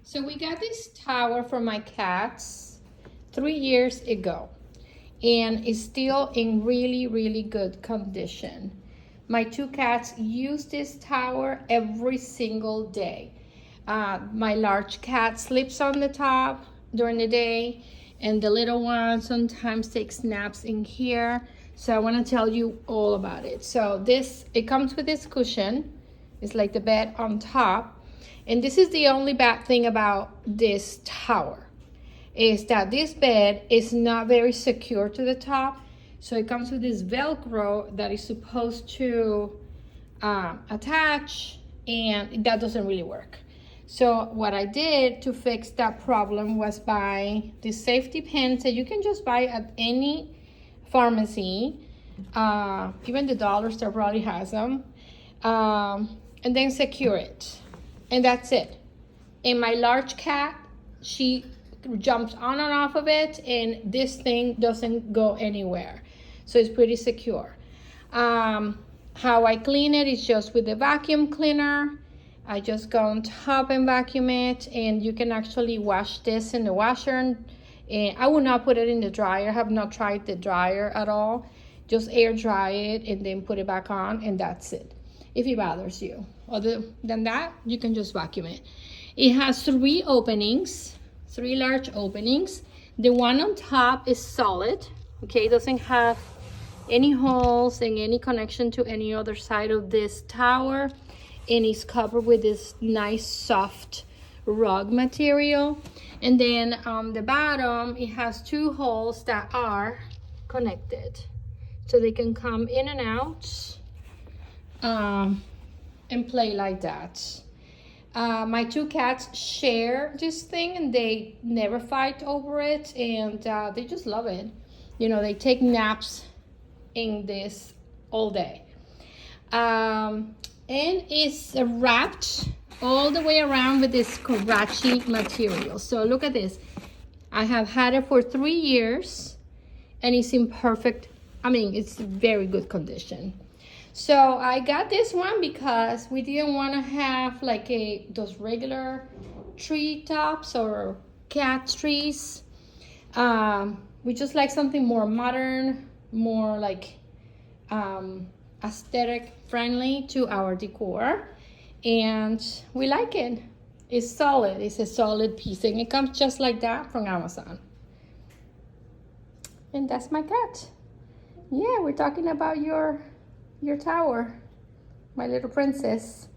So we got this tower for my cats 3 years ago, and it's still in really, really good condition. My two cats use this tower every single day. My large cat sleeps on the top during the day, and the little one sometimes takes naps in here. So I want to tell you all about it. So it comes with this cushion. It's like the bed on top. And this is the only bad thing about this tower, is that this bed is not very secure to the top. So it comes with this Velcro that is supposed to attach, and that doesn't really work. So what I did to fix that problem was buy these safety pins that you can just buy at any pharmacy. Even the dollar store probably has them. And then secure it. And that's it. And my large cat, she jumps on and off of it, and this thing doesn't go anywhere. So it's pretty secure. How I clean it is just with the vacuum cleaner. I just go on top and vacuum it, and you can actually wash this in the washer. And I will not put it in the dryer. I have not tried the dryer at all. Just air dry it and then put it back on, and that's it. If it bothers you. Other than that, you can just vacuum it. It has 3 openings, 3 large openings. The one on top is solid, okay? It doesn't have any holes and any connection to any other side of this tower. And it's covered with this nice soft rug material. And then on the bottom, it has 2 holes that are connected. So they can come in and out. And play like that. My 2 cats share this thing, and they never fight over it, and they just love it. You know, they take naps in this all day. And it's wrapped all the way around with this Karachi material. So look at this. I have had it for 3 years, and it's in perfect, it's very good condition. So I got this one because we didn't want to have like those regular tree tops or cat trees. We just like something more modern, more like aesthetic friendly to our decor, and we like it. It's solid. It's a solid piece, and it comes just like that from Amazon. And that's my cat. Yeah, we're talking about your tower, my little princess.